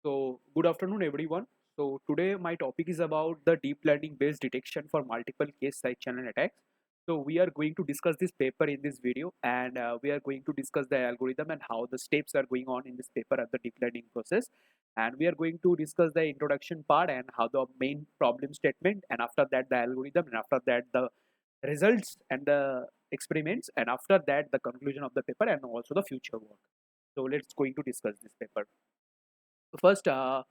So, good afternoon, everyone. So, today my topic is about the deep learning based detection for multiple case side channel attacks. So, we are going to discuss this paper in this video, and we are going to discuss the algorithm and how the steps are going on in this paper at the deep learning process. And we are going to discuss the introduction part and how the main problem statement, and after that, the algorithm, and after that, the results and the experiments, and after that, the conclusion of the paper and also the future work. So, let's going to discuss this paper. First, the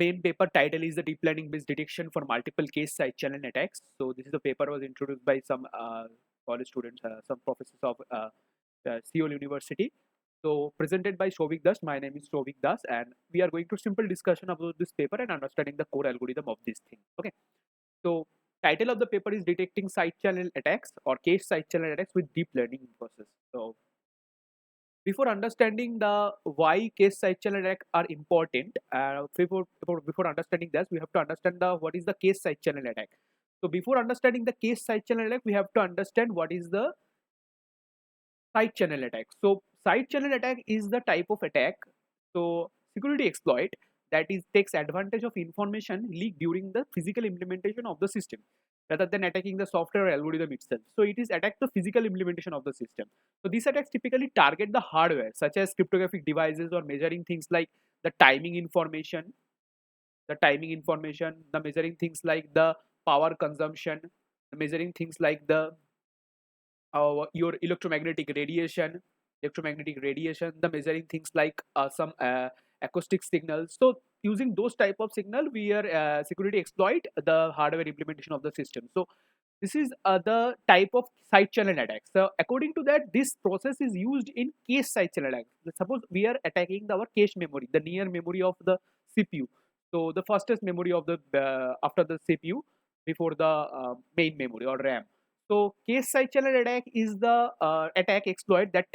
main paper title is the deep learning based detection for multiple case side channel attacks. So this is the paper was introduced by some college students, some professors of Seoul University. So presented by Shovik Das. My name is Shovik Das, and we are going to simple discussion about this paper and understanding the core algorithm of this thing. Okay. So title of the paper is detecting side channel attacks or case side channel attacks with deep learning process. So before understanding the why case side channel attack are important, before understanding this, we have to understand the what is the case side channel attack. So before understanding the case side channel attack, we have to understand what is the side channel attack. So side channel attack is the type of attack, so security exploit that is takes advantage of information leaked during the physical implementation of the system rather than attacking the software or algorithm itself. So it is attack the physical implementation of the system. So these attacks typically target the hardware such as cryptographic devices or measuring things like the timing information, the measuring things like the power consumption, the measuring things like the your electromagnetic radiation, the measuring things like some acoustic signals. So using those type of signal, we are security exploit the hardware implementation of the system. So this is the type of side channel attack. So according to that, this process is used in cache side channel attack. Suppose we are attacking our cache memory, the near memory of the CPU. So the fastest memory of the after the CPU before the main memory or RAM. So case side channel attack is the attack exploit that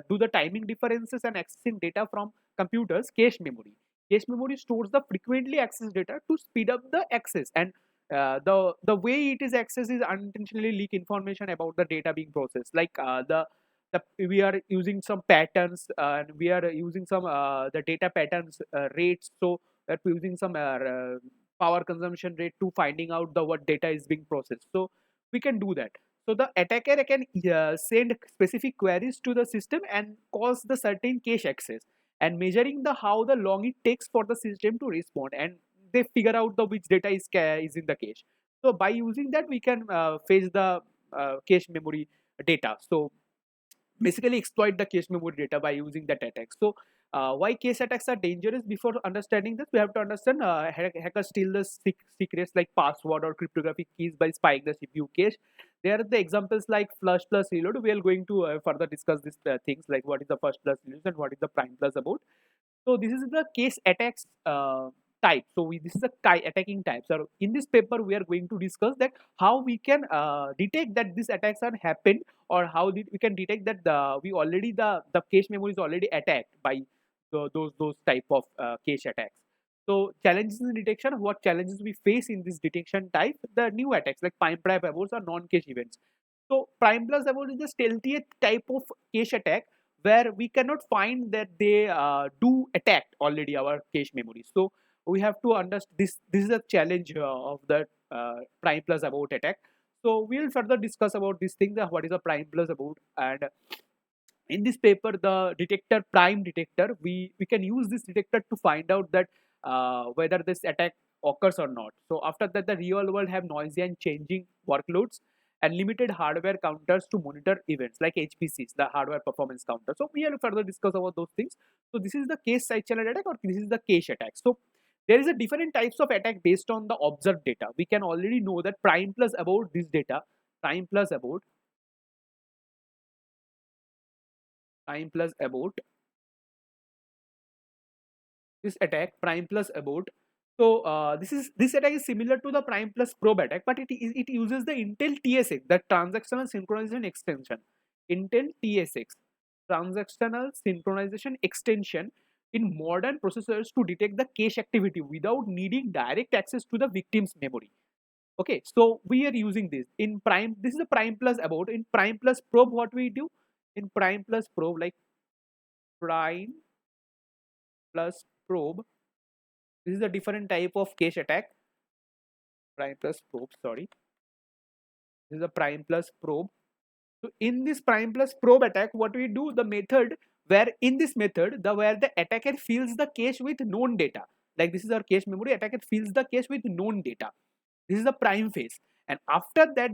do the timing differences and accessing data from computers cache memory. Cache memory stores the frequently accessed data to speed up the access, and the way it is accessed is unintentionally leak information about the data being processed. Like the we are using some patterns and we are using some the data patterns rates. So that we're using some power consumption rate to finding out the what data is being processed. So we can do that. So the attacker can send specific queries to the system and cause the certain cache access and measuring the how the long it takes for the system to respond, and they figure out the which data is in the cache. So by using that we can fetch the cache memory data. So basically exploit the cache memory data by using that attack. So why cache attacks are dangerous? Before understanding this, we have to understand hackers steal the secrets like password or cryptographic keys by spying the CPU cache. There are the examples like flush plus reload. We are going to further discuss these things like what is the flush plus reload and what is the prime plus abort. So this is the case attacks type. So this is the attacking type. So in this paper, we are going to discuss that how we can detect that these attacks are happened, or how we can detect that the cache memory is already attacked by those type of cache attacks. So challenges in detection. What challenges we face in this detection type? The new attacks like prime aborts or non-cache events. So prime plus abort is the stealthiest type of cache attack where we cannot find that they do attack already our cache memory. So we have to understand this. This is a challenge of the prime plus abort attack. So we'll further discuss about this thing, that what is a prime plus abort. And in this paper, the detector prime detector, we can use this detector to find out that whether this attack occurs or not. So after that, the real world have noisy and changing workloads and limited hardware counters to monitor events like HPCs, the hardware performance counter. So we will further discuss about those things. So this is the case side channel attack, or this is the cache attack. So there is a different types of attack based on the observed data. We can already know that prime plus abort this data, prime plus abort, prime plus abort, this attack prime plus abort. So this attack is similar to the prime plus probe attack, but it uses the Intel TSX, the transactional synchronization extension. Intel TSX, transactional synchronization extension, in modern processors to detect the cache activity without needing direct access to the victim's memory. Okay, so we are using this in prime. This is a prime plus abort. In prime plus probe, what we do in prime plus probe, like prime plus probe, This is a different type of cache attack. Prime plus probe, sorry. This is a prime plus probe. So in this prime plus probe attack, what we do, the method where in this method, where the attacker fills the cache with known data. Like this is our cache memory, attacker fills the cache with known data. This is the prime phase. And after that,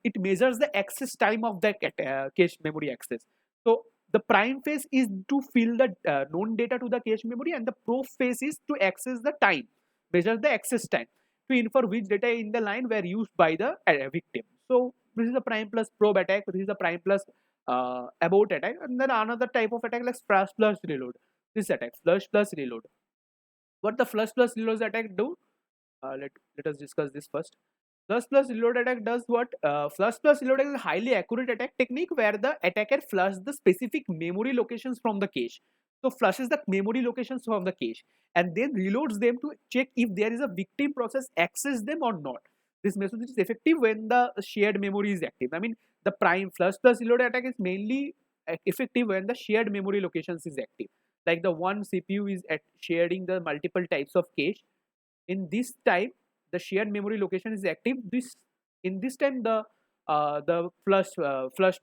it measures the access time of the cache memory access. So the prime phase is to fill the known data to the cache memory, and the probe phase is to access the time, measure the access time to infer which data in the line were used by the victim. So this is the prime plus probe attack. This is the prime plus abort attack, and then another type of attack like flush plus reload. This attack, flush plus reload. What the flush plus reload attack do? Let us discuss this first. Flush plus reload attack does what? Flush plus reload is a highly accurate attack technique where the attacker flushes the specific memory locations from the cache. So flushes the memory locations from the cache and then reloads them to check if there is a victim process access them or not. This method is effective when the shared memory is active. I mean, the prime flush plus reload attack is mainly effective when the shared memory locations is active. Like the one CPU is sharing the multiple types of cache. In this time, the shared memory location is active. In this time, the flush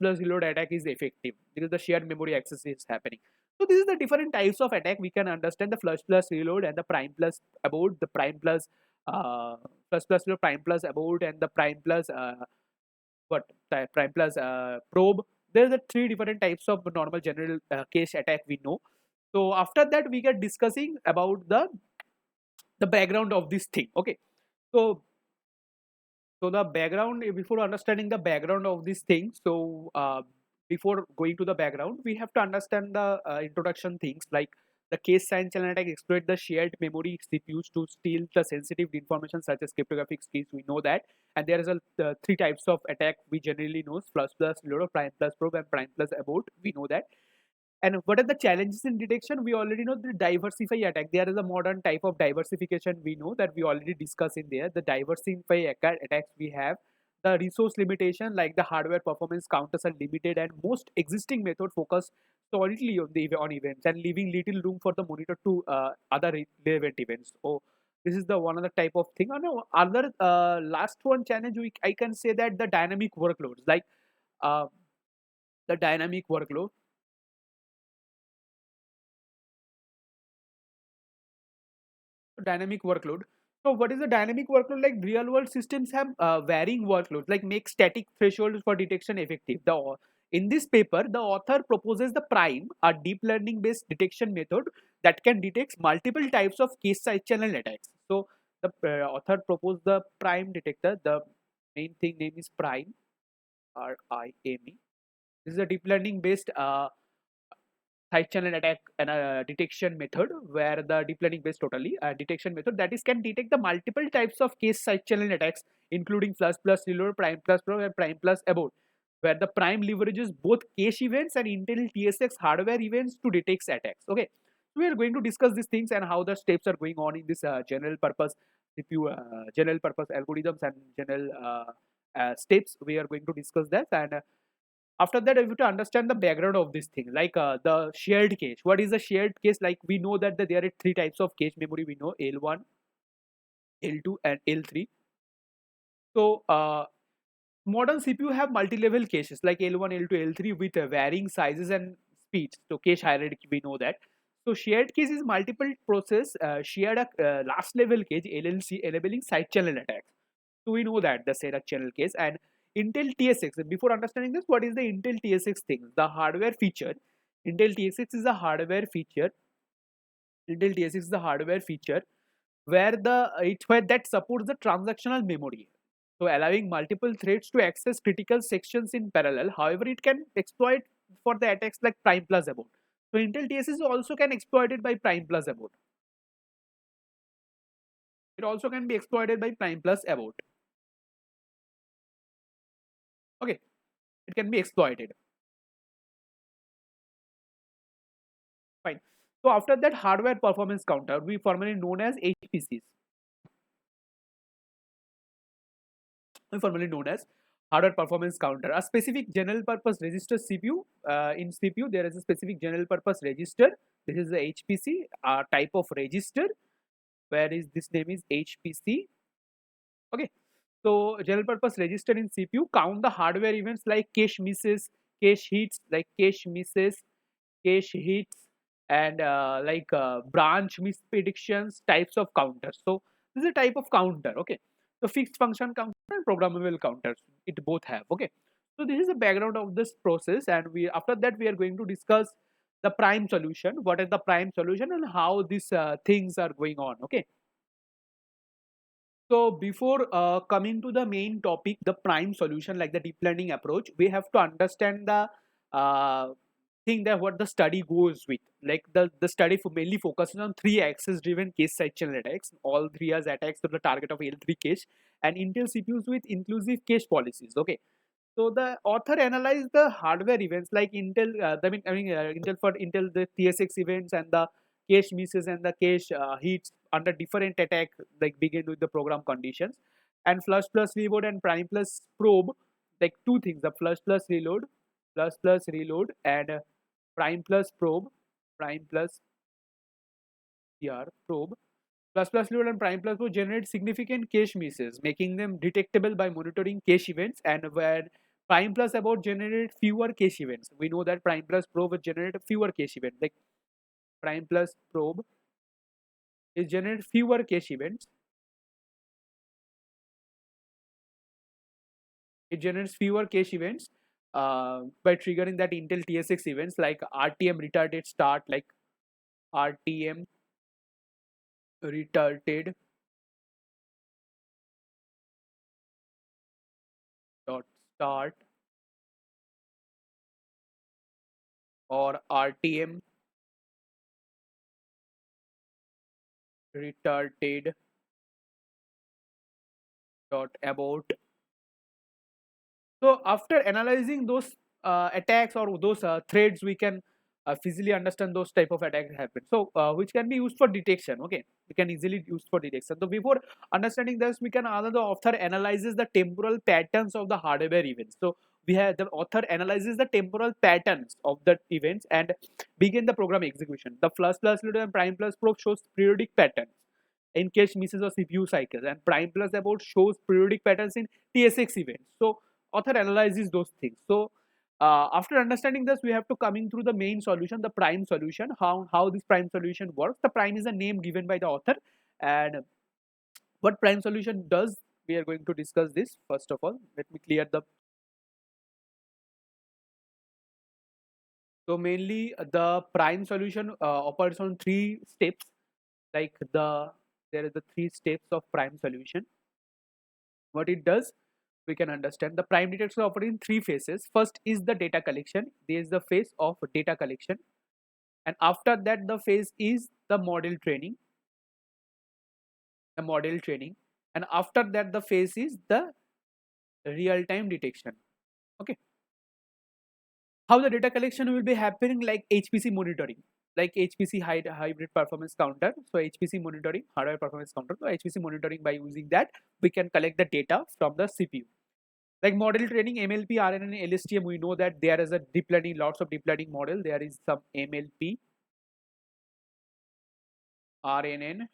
plus reload attack is effective because the shared memory access is happening. So this is the different types of attack we can understand: the flush plus reload and the prime plus abort, the prime plus flush plus reload, prime plus abort, and the prime plus prime plus probe. There are the three different types of normal general cache attack we know. So after that, we get discussing about the background of this thing. Okay, so the background, before understanding the background of this thing, so before going to the background, we have to understand the introduction things like the case side channel attack exploit the shared memory CPUs to steal the sensitive information such as cryptographic keys. We know that, and there is three types of attack we generally know: flush plus reload, prime plus probe, and prime plus abort. We know that. And what are the challenges in detection? We already know the diversify attack. There is a modern type of diversification we know that we already discussed in there. The diversify attacks we have. The resource limitation, like the hardware performance counters are limited, and most existing method focus solidly on events and leaving little room for the monitor to other relevant events. So this is the one other type of thing. And other last one challenge I can say that the dynamic workloads, like uh, the dynamic workload dynamic workload. So what is the dynamic workload? Like real world systems have varying workloads, like make static thresholds for detection effective. In this paper, the author proposes the prime, a deep learning based detection method that can detect multiple types of case side channel attacks. So the author proposed the prime detector. The main thing name is prime, RIME. This is a deep learning based side channel attack and a detection method where the deep learning based totally detection method that is can detect the multiple types of case side channel attacks including flush plus reload, prime plus probe, and prime plus abort, where the prime leverages both cache events and Intel TSX hardware events to detect attacks. Okay, so we are going to discuss these things and how the steps are going on in this general purpose CPU general purpose algorithms and general steps. We are going to discuss that, and after that, I have to understand the background of this thing, like the shared cache. What is the shared cache? Like we know that there are three types of cache memory. We know L1, L2, and L3. So modern CPU have multi-level caches like L1, L2, L3 with varying sizes and speeds. So cache hierarchy, we know that. So shared cache is multiple process shared last level cache LLC enabling side channel attacks. So we know that the Serac channel case and Intel TSX. Before understanding this, what is the Intel TSX thing? The hardware feature. Intel TSX is a hardware feature. Intel TSX is a hardware feature where where that supports the transactional memory. So allowing multiple threads to access critical sections in parallel. However, it can exploit for the attacks like prime plus abort. So Intel TSX also can exploit it by prime plus abort. It also can be exploited by prime plus abort. Okay, it can be exploited. Fine. So after that hardware performance counter, we formerly known as HPCs. We formerly known as hardware performance counter. A specific general purpose register CPU. In CPU, there is a specific general purpose register. This is the HPC type of register where is this name is HPC. Okay, so general purpose register in CPU count the hardware events like cache misses, cache hits, like cache misses, cache hits, and branch mispredictions, types of counters. So this is a type of counter. Okay, so fixed function counter and programmable counters, it both have. Okay, so this is the background of this process, and we after that we are going to discuss the prime solution, what is the prime solution and how these things are going on. Okay, so before coming to the main topic, the prime solution, like the deep learning approach, we have to understand the uh, thing that what the study goes with. Like the study mainly focuses on three axis driven case side channel attacks. All three as attacks to the target of L3 cache and Intel CPUs with inclusive cache policies. Okay. So the author analyzed the hardware events like Intel, Intel for Intel the TSX events and the cache misses and the cache hits under different attack, like begin with the program conditions, and flush plus reload and prime plus probe, like two things: the flush plus reload, and prime plus probe, prime plus probe. Plus load and prime plus will generate significant cache misses, making them detectable by monitoring cache events. And where prime plus abort generate fewer cache events, we know that prime plus probe will generate fewer cache events. Like prime plus probe is generate fewer cache events. It generates fewer cache events by triggering that Intel TSX events like RTM retarded start, like RTM retarded dot start, or RTM retarded dot abort. So after analyzing those attacks or those threads, we can physically understand those type of attacks happen. So which can be used for detection. Okay, we can easily use for detection. So before understanding this, we can the author analyzes the temporal patterns of the hardware events. So we have the author analyzes the temporal patterns of the events and begin the program execution. The flush plus load and prime plus probe shows periodic patterns in cache misses or CPU cycles, and prime plus abort shows periodic patterns in TSX events. So author analyzes those things. So after understanding this, we have to coming through the main solution, the prime solution, how this prime solution works. The prime is a name given by the author, and what prime solution does, we are going to discuss this. First of all, let me clear the. So mainly the prime solution operates on three steps. Like there is the three steps of prime solution. What it does, we can understand. The prime detector operates in three phases. First is the data collection. There is the phase of data collection, and after that the phase is the model training. The model training, and after that the phase is the real time detection. Okay, how the data collection will be happening, like HPC monitoring, like HPC hybrid performance counter. So HPC monitoring, hardware performance counter. So HPC monitoring, by using that we can collect the data from the CPU. Like model training, MLP, RNN, LSTM, we know that there is a deep learning, lots of deep learning model. There is some MLP, RNN,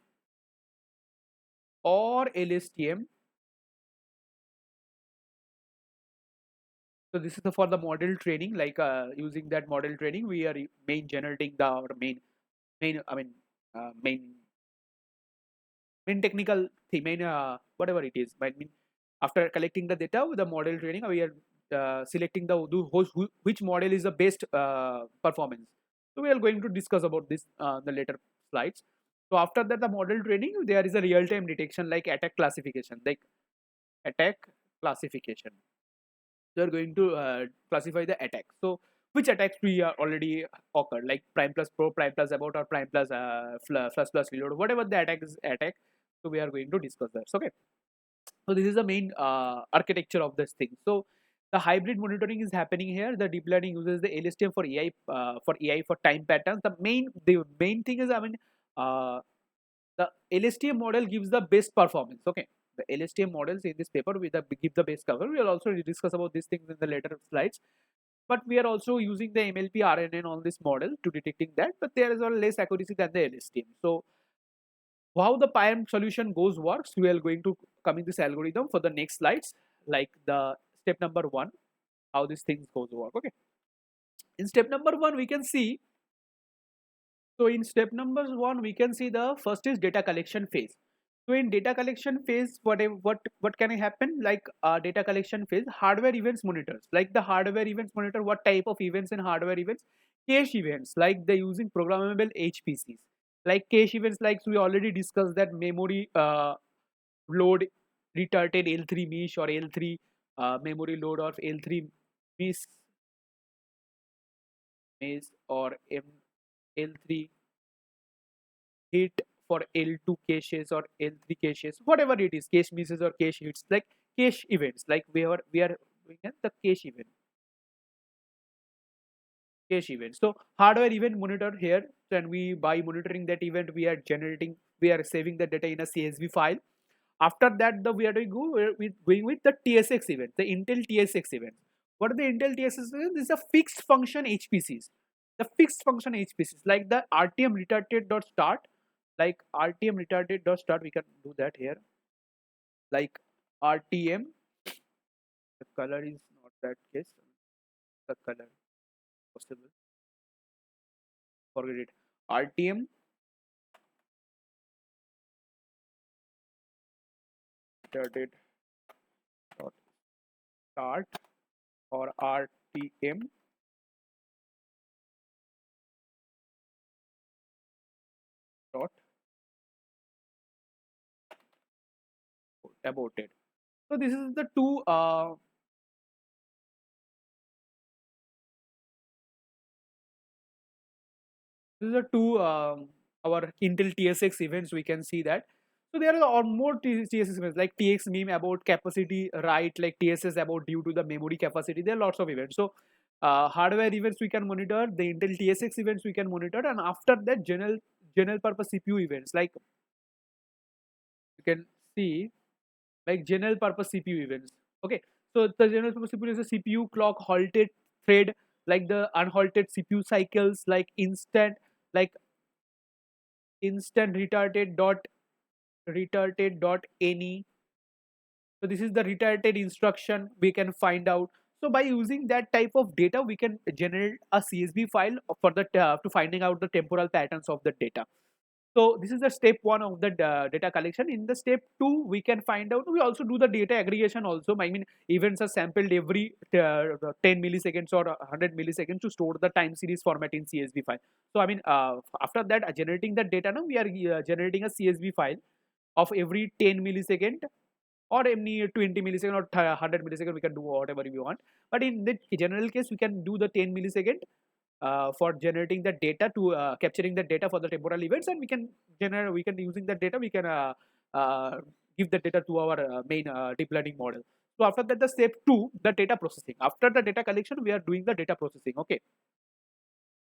or LSTM. So this is for the model training. Like using that model training, we are main generating the main I mean main technical thing, main whatever it is. I mean, after collecting the data with the model training, we are selecting which model is the best performance. So we are going to discuss about this the later slides. So after that, the model training, there is a real-time detection, like attack classification, attack classification. They are going to classify the attack. So which attacks we are already occurred, like prime plus pro, prime plus abort, or prime plus flush plus reload, whatever the attack is attack. So we are going to discuss that. Okay. So this is the main architecture of this thing. So the hybrid monitoring is happening here. The deep learning uses the LSTM for AI for time patterns. The main thing is, the LSTM model gives the best performance. Okay, the LSTM models in this paper give the best cover. We will also discuss about these things in the later slides. But we are also using the MLP, RNN on this model to detecting that. But there is a less accuracy than the LSTM. So How the PRIME solution goes works, we are going to come in this algorithm for the next slides, like the step number 1, how these things goes work. Okay, in step number 1 we can see, so in step number 1 we can see the first is data collection phase. So in data collection phase, what can happen, like data collection phase, hardware events monitors, like the hardware events monitor what type of events in hardware events, cache events, like they're using programmable HPCs, like cache events, like we already discussed that memory load retarded L3 mesh or L3 memory load of L3 mesh or L3 hit for L2 caches or L3 caches, whatever it is, cache misses or cache hits, like cache events, like we are doing the cache event. Cache event. So hardware event monitor here, and we by monitoring that event we are saving the data in a CSV file. After that, we are going with the TSX event, the Intel TSX event. What are the Intel TSX events? This is a fixed function HPCs. The fixed function HPCs, like the RTM retarded dot start, like RTM retarded dot start. We can do that here, like RTM. The color is not that case. The color possible. Forget it. RTM retarded dot start or RTM dot aborted. So this is the two our Intel TSX events. We can see that. So there are more TSX events like TX meme about capacity write, like TSS about due to the memory capacity. There are lots of events. So hardware events we can monitor, the Intel TSX events we can monitor, and after that general purpose CPU events, like you can see, like general purpose CPU events. Okay, so the general purpose CPU is a CPU clock halted thread, like the unhalted CPU cycles, like instant retarded dot any. So this is the retarded instruction we can find out. So by using that type of data, we can generate a CSV file for the to finding out the temporal patterns of the data. So this is the step 1 of the data collection. In the step 2, we can find out, we also do the data aggregation also. I mean, events are sampled every 10 milliseconds or 100 milliseconds to store the time series format in CSV file. So I mean, after that, generating the data, now we are generating a CSV file of every 10 millisecond or any 20 millisecond or 100 millisecond. We can do whatever we want. But in the general case, we can do the 10 millisecond for generating the data to capturing the data for the temporal events, and we can using that data we can uh, give the data to our main deep learning model. So after that, the step 2, the data processing. After the data collection, we are doing the data processing. Okay,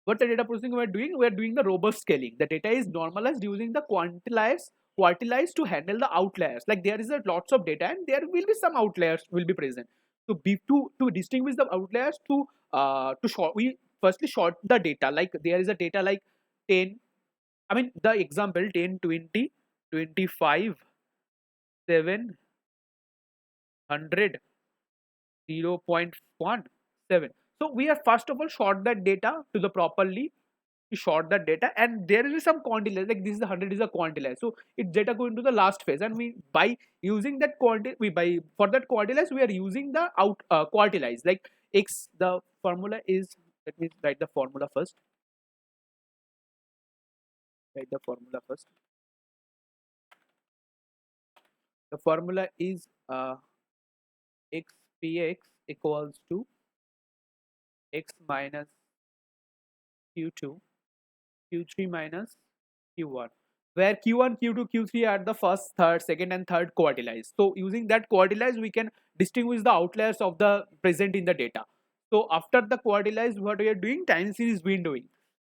what the data processing we are doing the robust scaling. The data is normalized using the quantilized to handle the outliers. Like there is a lots of data and there will be some outliers will be present. So to distinguish the outliers, to short, we firstly short the data. Like there is a data like 10, I mean the example 10, 20, 25, 7, 100, 0.17. So we are first of all short that data to the properly to short that data, and there is some quantile, like this is 100 is a quantile, so it data go into the last phase, and we by using that quantile, we by for that quantilize we are using the out quantilize, like x. The formula is, let me write the formula first. Write the formula first. The formula is xpx equals to x minus q2 q3 minus q1, where q1, q2, q3 are the first, third, second, and third quartiles. So using that quartiles, we can distinguish the outliers of the present in the data. So after the quartiles, what we are doing, time series windowing.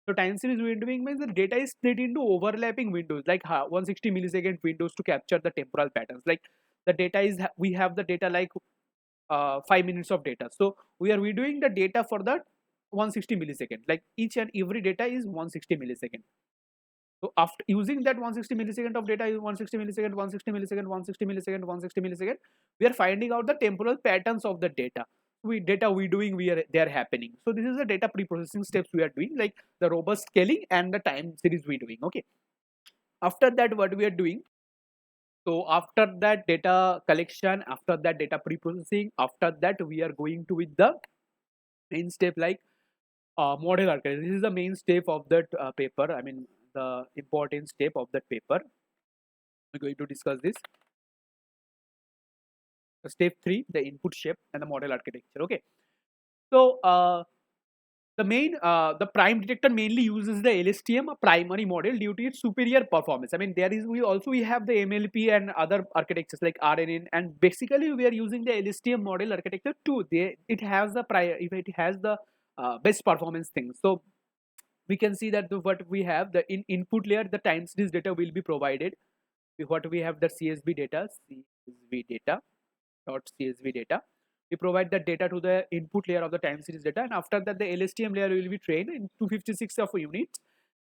So time series windowing means the data is split into overlapping windows, like 160 millisecond windows to capture the temporal patterns. Like the data is, we have the data like 5 minutes of data. So we are redoing the data for the 160 millisecond. Like each and every data is 160 millisecond. So after using that 160 millisecond of data, 160 millisecond, 160 millisecond, 160 millisecond, 160 millisecond, we are finding out the temporal patterns of the data. We doing, they are happening. So this is the data pre-processing steps we are doing, like the robust scaling and the time series we doing. Okay. After that, what we are doing? So after that data collection, after that data pre-processing, after that we are going to with the main step, like model architecture. This is the main step of that paper. I mean, the important step of that paper. We're going to discuss this. Step 3, the input shape and the model architecture. Okay. So the prime detector mainly uses the LSTM primary model due to its superior performance. I mean, we have the MLP and other architectures like RNN, and basically we are using the LSTM model architecture too. It has the best performance thing. So we can see that what we have, the input layer, the time series data will be provided. What we have, the CSV data dot CSV data. We provide that data to the input layer of the time series data, and after that the LSTM layer will be trained in 256 of units.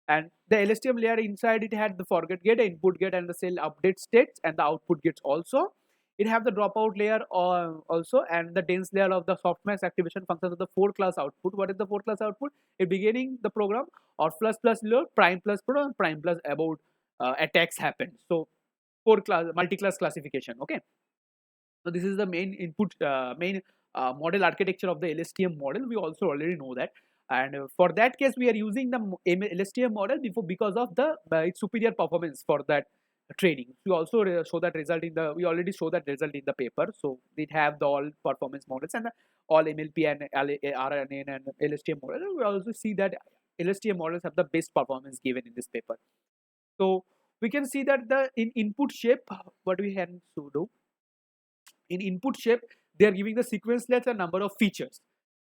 And the LSTM layer, inside it had the forget gate, the input gate, and the cell update states, and the output gates also. It have the dropout layer also, and the dense layer of the softmax activation functions of the 4-class output. What is the 4-class output? In beginning the program, or FLUSH+RELOAD, PRIME+ABORT, and PRIME+ABORT attacks happen. So 4-class multi-class classification. Okay. So this is the main main model architecture of the LSTM model. We also already know that, and for that case, we are using the LSTM model because of the its superior performance for that training. We also show that result in the, we already show that result in the paper. So it have the all performance models and all MLP and RNN and LSTM model. We also see that LSTM models have the best performance given in this paper. So we can see that the in input shape, what we can do in input shape, they are giving the sequence length and number of features.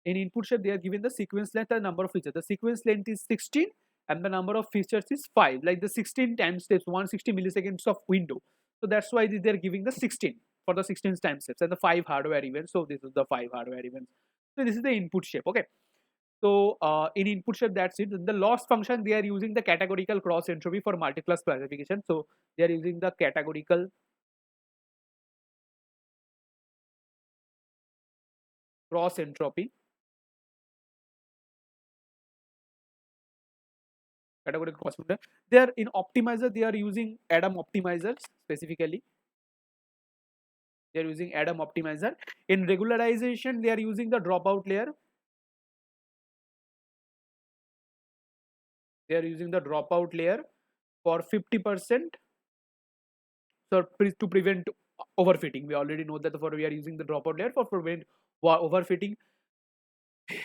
In input shape, they are given the sequence length and number of features. The sequence length is 16 and the number of features is 5. Like the 16 time steps, 160 milliseconds of window. So that's why they are giving the 16 for the 16 time steps and the 5 hardware events. So this is the 5 hardware events. So this is the input shape. Okay. So in input shape, that's it. The loss function, they are using the categorical cross entropy for multi-class classification. So they are using the categorical cross entropy. Categorical cross filter. They are in optimizer, they are using Adam optimizers specifically. They are using Adam optimizer. In regularization, they are using the dropout layer. They are using the dropout layer for 50%. So to prevent overfitting. We already know that we are using the dropout layer for prevent overfitting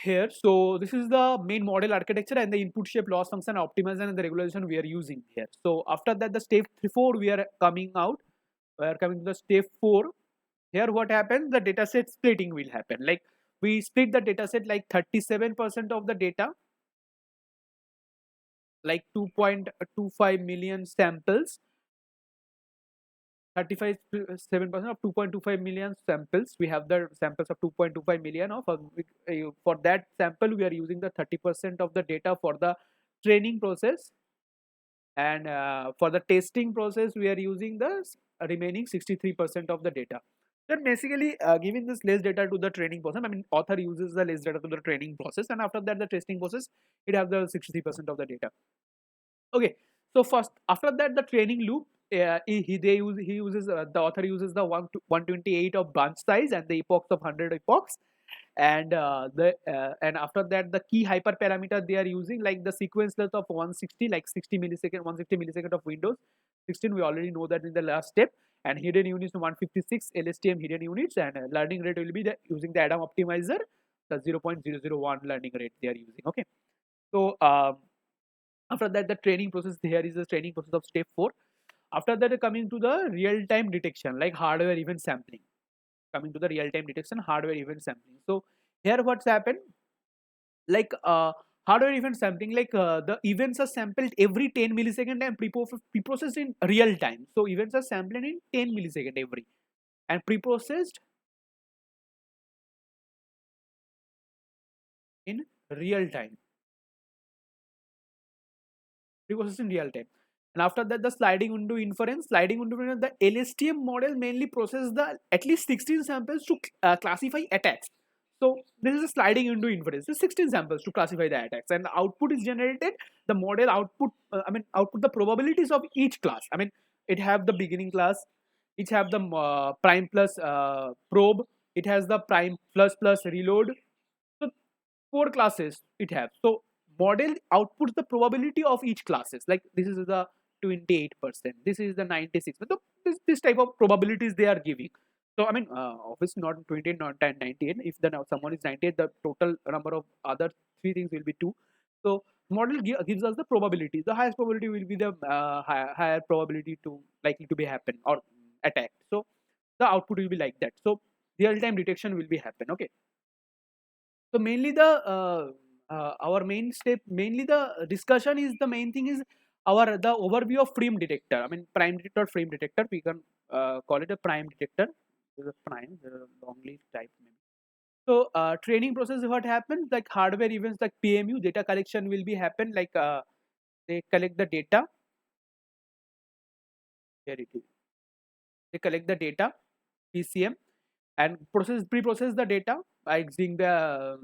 here. So this is the main model architecture and the input shape, loss function, optimizer, and the regularization we are using here. So after that, the step 4 we are coming out. We are coming to the step 4. Here what happens, the dataset splitting will happen. Like we split the dataset like 37% of the data, like 2.25 million samples. 37% of 2.25 million samples. We have the samples of 2.25 million of for that sample we are using the 30% of the data for the training process, and for the testing process we are using the remaining 63% of the data. Then basically giving this less data to the training process. I mean, author uses the less data to the training process, and after that the testing process, it has the 63% of the data. Okay, so first after that the training loop, he uses the author uses the 128 of branch size and the epochs of 100 epochs, and and after that the key hyperparameter they are using, like the sequence length of 160, like 60 millisecond, 160 millisecond of Windows 16. We already know that in the last step. And hidden units 156 LSTM hidden units, and learning rate will be using the Adam optimizer, the 0.001 learning rate they are using. Okay, so after that the training process, here is the training process of step 4. After that coming to the real time detection, like hardware event sampling. Coming to the real time detection, hardware event sampling. So here what's happened, like hardware event sampling, like the events are sampled every 10 millisecond and pre-processed in real time. So events are sampled in 10 millisecond every, and pre-processed in real time. Pre-processed in real time. And after that, the sliding into inference. Sliding into inference, the LSTM model mainly processes the at least 16 samples to classify attacks. So this is a sliding into inference. There's 16 samples to classify the attacks, and the output is generated. The model output, output the probabilities of each class. I mean, it have the beginning class, it have the prime plus probe, it has the prime plus reload. So four classes it have. So model outputs the probability of each classes. Like this is the 28%, this is the 96. So this type of probabilities they are giving. So I mean, obviously not 28, not 10, 98. If the now someone is 98, the total number of other three things will be 2. So model gives us the probability. The highest probability will be the higher probability to likely to be happen or attack. So the output will be like that. So real time detection will be happen. Okay. So mainly the our main step, mainly the discussion is the main thing is our the overview of PRIME detector. I mean prime detector, frame detector. We can call it a prime detector. This is a prime, long leaf type maybe. So training process, what happens, like hardware events like PMU data collection will be happen, like they collect the data. Here it is. They collect the data, PCM, and pre-process the data by using the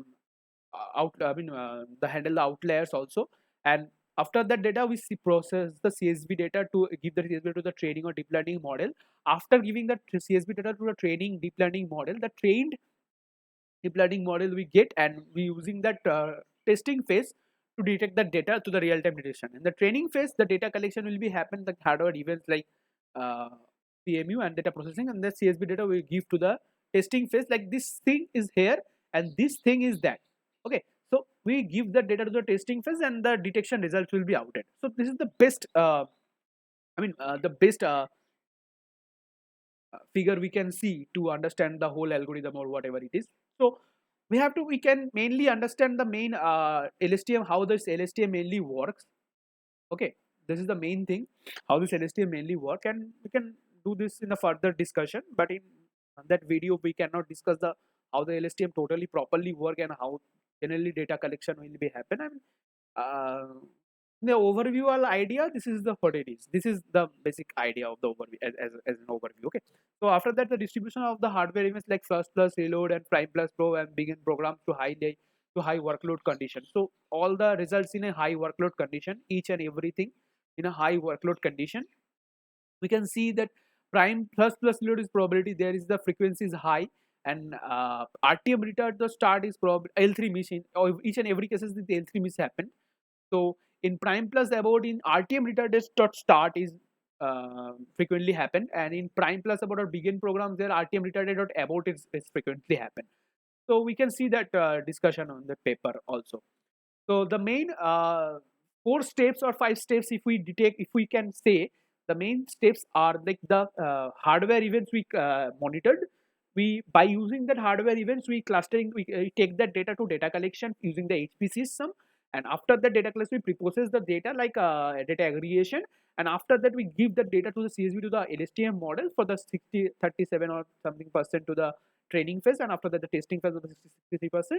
the handle the outliers also. And after that data, we process the CSV data to give the CSV to the training or deep learning model. After giving the CSV data to the training deep learning model, the trained deep learning model we get, and we using that testing phase to detect the data to the real-time detection. In the training phase, the data collection will be happen the hardware events like uh, PMU and data processing, and the CSV data we give to the testing phase. Like this thing is here and this thing is that. Okay, so we give the data to the testing phase and the detection results will be outed. So this is the best. The best figure we can see to understand the whole algorithm or whatever it is. So we can mainly understand the main LSTM, how this LSTM mainly works. Okay, this is the main thing, how this LSTM mainly work, and we can do this in a further discussion. But in that video, we cannot discuss the how the LSTM totally properly work and how generally data collection will be happen. And uh, the overview idea, this is the what it is. This is the basic idea of the overview as an overview. Okay, so after that, the distribution of the hardware events like FLUSH plus reload and prime plus pro and begin programs to high workload condition. So all the results in a high workload condition, each and everything in a high workload condition. We can see that prime plus reload is probability, there is the frequency is high, and RTM retard the start is L3 miss in, or each and every cases the L3 miss happen. So in prime plus abort, in RTM retarded start is frequently happen, and in prime plus abort or begin programs there RTM retarded abort is frequently happen. So we can see that discussion on the paper also. So the main 4 steps or 5 steps, if we detect, if we can say, the main steps are like the hardware events we monitored. We by using that hardware events, we clustering, we take that data to data collection using the HPC system, and after that data collection, we pre-process the data like data aggregation, and after that we give the data to the CSV to the LSTM model for the 37 or something percent to the training phase, and after that the testing phase of the 63%.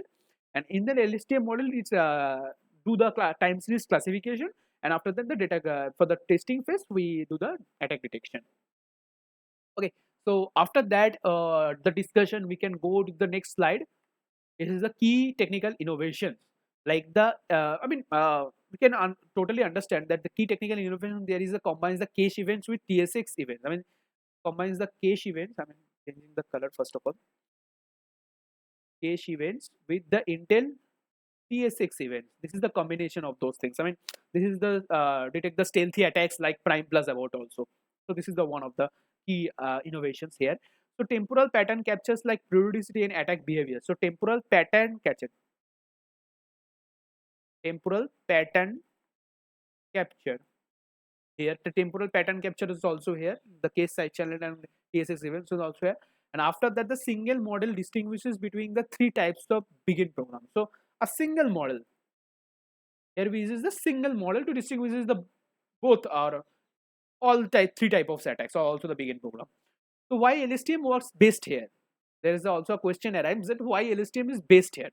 And in the LSTM model, it's do the time series classification, and after that the data for the testing phase we do the attack detection. Okay, so after that the discussion, we can go to the next slide. This is the key technical innovations, like the we can totally understand that the key technical innovation there is a combines the cache events with TSX events. I mean combines the cache events, I mean changing the color first of all, cache events with the Intel TSX events. This is the combination of those things. I mean, this is the detect the stealthy attacks like prime plus abort also. So this is the one of the key innovations here. So temporal pattern captures like periodicity and attack behavior. So temporal pattern capture. Here the temporal pattern capture is also here. The case side channel and TSX events is also here. And after that, the single model distinguishes between the 3 types of begin program. So a single model, here we use the single model to distinguish the both are all 3 type of attacks, or also the begin program. So why LSTM works best here? There is also a question arises that why LSTM is best here.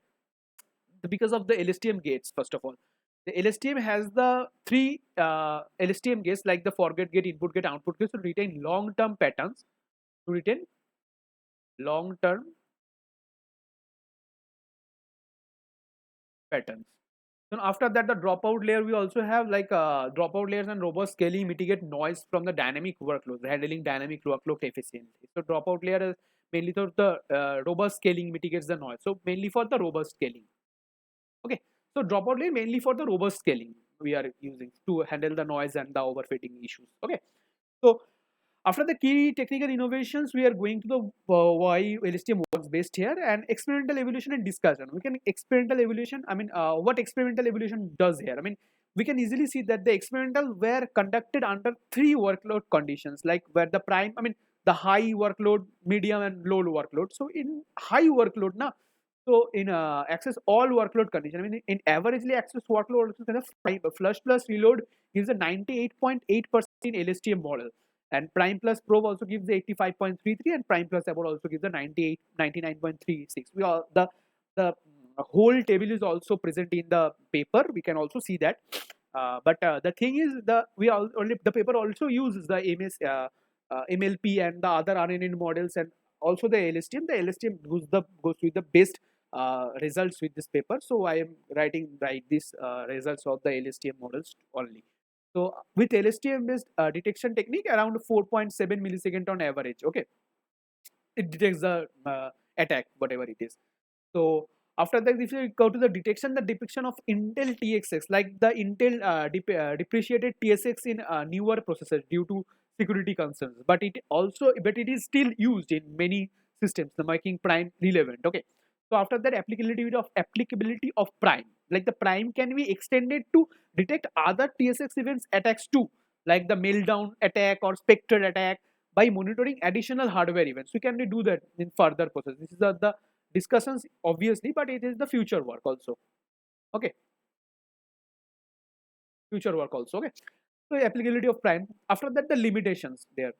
Because of the LSTM gates, first of all. The LSTM has the three LSTM gates like the forget gate, input gate, output gate to retain long-term patterns, to retain long-term patterns. Then after that, the dropout layer, we also have like dropout layers and robust scaling mitigate noise from the dynamic workloads, handling dynamic workload efficiently. So dropout layer is mainly for the robust scaling mitigates the noise. So mainly for the robust scaling. Okay. So dropout layer mainly for the robust scaling we are using to handle the noise and the overfitting issues. Okay. So after the key technical innovations, we are going to the why LSTM works best here and experimental evolution and discussion. We can experimental evolution. I mean, what experimental evolution does here? I mean, we can easily see that the experimental were conducted under three workload conditions, like where the prime, I mean, the high workload, medium, and low workload. So in high workload, now, so in access all workload condition, I mean, in averagely access workload, flush plus reload gives a 98.8% in LSTM model, and prime plus probe also gives the 85.33, and prime plus abort also gives the 99.36. We all the whole table is also present in the paper. We can also see that. But the thing is, the paper also uses the MLP and the other RNN models, and also the LSTM. The LSTM goes with the best results with this paper. So I am write these results of the LSTM models only. So with LSTM based detection technique, around 4.7 millisecond on average. Okay, it detects the attack, whatever it is. So after that, if you go to the depiction of Intel TXX, like the Intel depreciated TSX in newer processors due to security concerns, but it is still used in many systems, the making Prime relevant. Okay. So after that, applicability of Prime, like the Prime can be extended to detect other TSX events attacks too, like the meltdown attack or Spectre attack, by monitoring additional hardware events. We can do that in further process. This is the discussions obviously, but it is the future work also. Okay, future work also. Okay, so applicability of Prime. After that, the limitations there,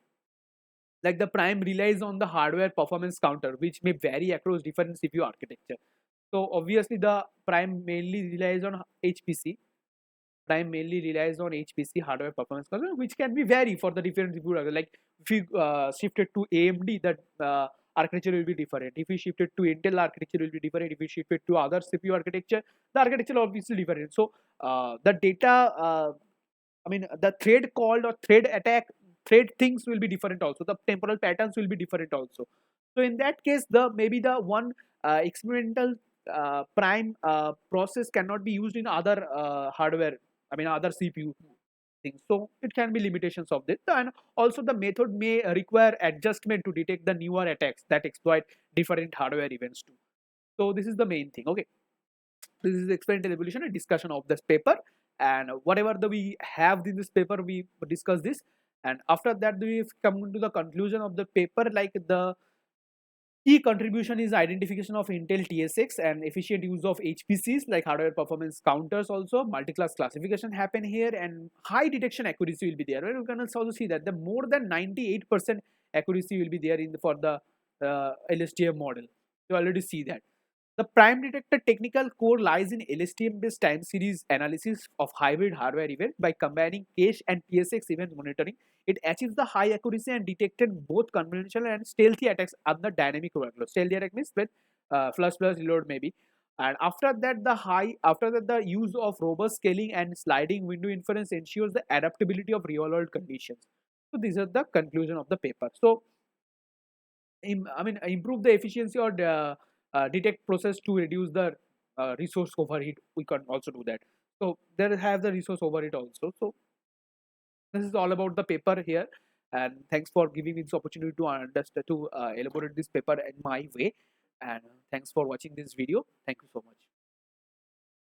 like the Prime relies on the hardware performance counter, which may vary across different CPU architecture. So obviously the Prime mainly relies on HPC. Prime mainly relies on HPC hardware performance control, which can be vary for the different CPU. Like if you shift it to AMD, that architecture will be different. If you shift it to Intel, architecture will be different. If you shift it to other CPU architecture, the architecture obviously different. So the data, I mean, the thread called or thread attack, thread things will be different also. The temporal patterns will be different also. So in that case, the maybe the one experimental prime process cannot be used in other hardware, I mean other CPU things. So it can be limitations of this, and also the method may require adjustment to detect the newer attacks that exploit different hardware events too. So this is the main thing. Okay, this is experimental evolution and discussion of this paper, and whatever we have in this paper we discuss this, and after that we come to the conclusion of the paper, like the key contribution is identification of Intel TSX and efficient use of HPCs like hardware performance counters. Also, multi-class classification happen here, and high detection accuracy will be there. And you can also see that the more than 98% accuracy will be there in for the LSTM model. You already see that. The prime detector technical core lies in LSTM-based time series analysis of hybrid hardware event. By combining cache and TSX event monitoring, it achieves the high accuracy and detected both conventional and stealthy attacks under dynamic workload. Stealthy attack means with flush plus reload maybe. And after that, the use of robust scaling and sliding window inference ensures the adaptability of real world conditions. So these are the conclusion of the paper. So I mean, improve the efficiency or detect process to reduce the resource overheat. We can also do that. So there have the resource overheat also. So this is all about the paper here, and thanks for giving me this opportunity to understand to elaborate this paper in my way. And thanks for watching this video. Thank you so much.